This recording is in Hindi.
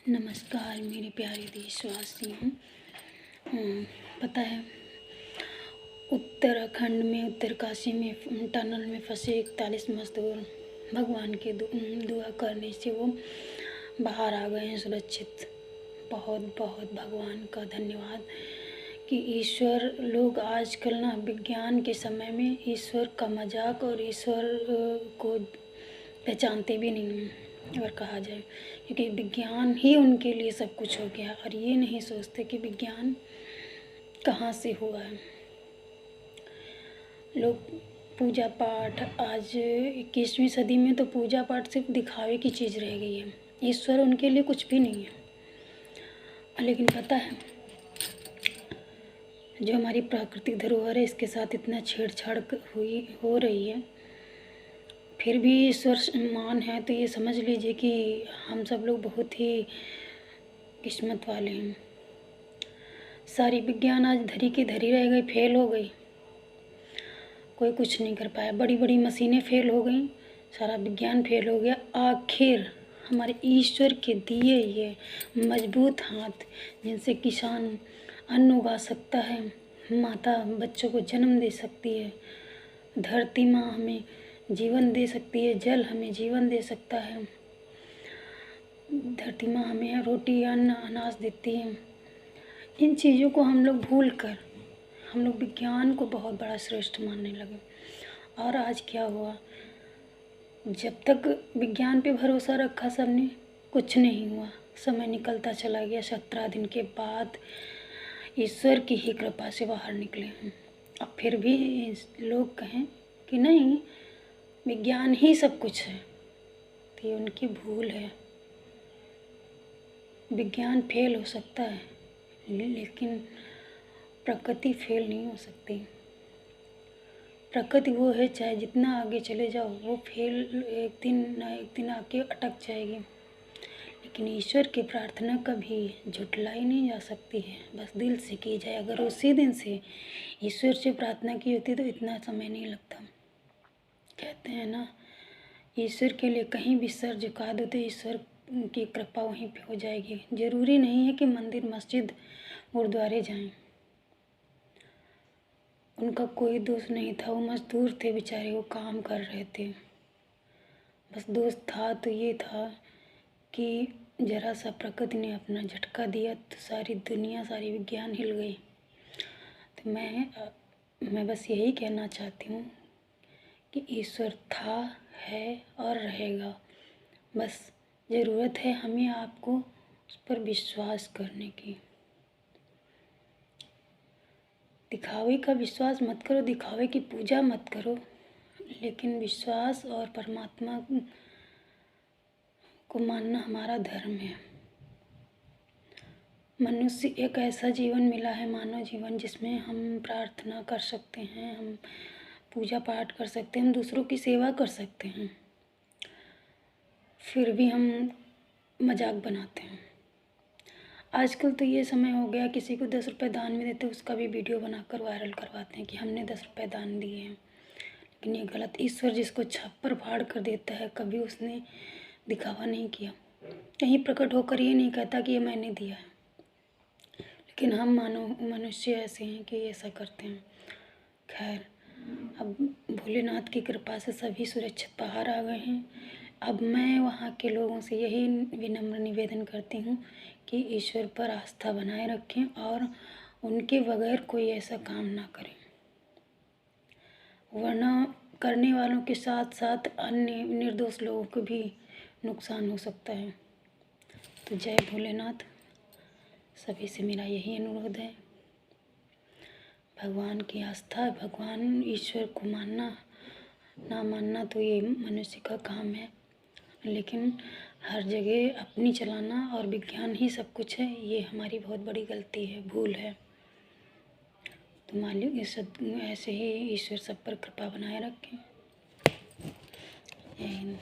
नमस्कार मेरे प्यारे देशवासियों। पता है, उत्तराखंड में उत्तरकाशी में टनल में फंसे 41 मजदूर भगवान की दुआ करने से वो बाहर आ गए हैं सुरक्षित। बहुत बहुत भगवान का धन्यवाद कि ईश्वर, लोग आजकल ना विज्ञान के समय में ईश्वर का मजाक और ईश्वर को पहचानते भी नहीं हैं अगर कहा जाए, क्योंकि विज्ञान ही उनके लिए सब कुछ हो गया और ये नहीं सोचते कि विज्ञान कहाँ से हुआ है। लोग पूजा पाठ, आज 21वीं सदी में तो पूजा पाठ सिर्फ दिखावे की चीज़ रह गई है। ईश्वर उनके लिए कुछ भी नहीं है। लेकिन पता है, जो हमारी प्राकृतिक धरोहर है इसके साथ इतना छेड़छाड़ हो रही है, फिर भी ईश्वर मान है, तो ये समझ लीजिए कि हम सब लोग बहुत ही किस्मत वाले हैं। सारी विज्ञान आज धरी की धरी रह गई, फेल हो गई, कोई कुछ नहीं कर पाया। बड़ी बड़ी मशीनें फेल हो गई, सारा विज्ञान फेल हो गया। आखिर हमारे ईश्वर के दिए ये मजबूत हाथ, जिनसे किसान अन्न उगा सकता है, माता बच्चों को जन्म दे सकती है, धरती माँ हमें जीवन दे सकती है, जल हमें जीवन दे सकता है, धरती माँ हमें रोटी अन्न अनाज देती है। इन चीज़ों को हम लोग भूल कर हम लोग विज्ञान को बहुत बड़ा श्रेष्ठ मानने लगे। और आज क्या हुआ, जब तक विज्ञान पे भरोसा रखा सबने, कुछ नहीं हुआ। समय निकलता चला गया। 17 दिन के बाद ईश्वर की ही कृपा से बाहर निकले हैं। अब फिर भी लोग कहें कि नहीं, विज्ञान ही सब कुछ है, तो ये उनकी भूल है। विज्ञान फेल हो सकता है, लेकिन प्रकृति फेल नहीं हो सकती। प्रकृति वो है, चाहे जितना आगे चले जाओ, वो फेल एक दिन ना एक दिन आके अटक जाएगी। लेकिन ईश्वर की प्रार्थना कभी झुठलाई नहीं जा सकती है, बस दिल से की जाए। अगर उसी दिन से ईश्वर से प्रार्थना की होती तो इतना समय नहीं लगता। कहते हैं ना, ईश्वर के लिए कहीं भी सर झुका दो तो ईश्वर की कृपा वहीं पे हो जाएगी। ज़रूरी नहीं है कि मंदिर मस्जिद गुरुद्वारे जाएं। उनका कोई दोष नहीं था, वो मजदूर थे बेचारे, वो काम कर रहे थे। बस दोष था तो ये था कि जरा सा प्रकृति ने अपना झटका दिया तो सारी दुनिया, सारी विज्ञान हिल गई। तो मैं बस यही कहना चाहती हूँ कि ईश्वर था, है और रहेगा। बस ज़रूरत है हमें आपको उस पर विश्वास करने की। दिखावे का विश्वास मत करो, दिखावे की पूजा मत करो, लेकिन विश्वास और परमात्मा को मानना हमारा धर्म है। मनुष्य एक ऐसा जीवन मिला है, मानव जीवन, जिसमें हम प्रार्थना कर सकते हैं, हम पूजा पाठ कर सकते हैं, हम दूसरों की सेवा कर सकते हैं। फिर भी हम मजाक बनाते हैं। आजकल तो ये समय हो गया, किसी को 10 रुपये दान में देते उसका भी वीडियो बनाकर वायरल करवाते हैं कि हमने 10 रुपये दान दिए हैं। लेकिन ये गलत। ईश्वर जिसको छप्पर फाड़ कर देता है, कभी उसने दिखावा नहीं किया, कहीं प्रकट होकर ये नहीं कहता कि ये मैंने दिया है। लेकिन हम मनुष्य ऐसे हैं कि ऐसा करते हैं। खैर, अब भोलेनाथ की कृपा से सभी सुरक्षित बाहर आ गए हैं। अब मैं वहाँ के लोगों से यही विनम्र निवेदन करती हूँ कि ईश्वर पर आस्था बनाए रखें और उनके बगैर कोई ऐसा काम ना करें, वरना करने वालों के साथ साथ अन्य निर्दोष लोगों को भी नुकसान हो सकता है। तो जय भोलेनाथ। सभी से मेरा यही अनुरोध है, भगवान की आस्था, भगवान ईश्वर को मानना ना मानना तो ये मनुष्य का काम है, लेकिन हर जगह अपनी चलाना और विज्ञान ही सब कुछ है, ये हमारी बहुत बड़ी गलती है, भूल है। तो मालिक ऐसे ही ईश्वर सब पर कृपा बनाए रखें। जय हिंद।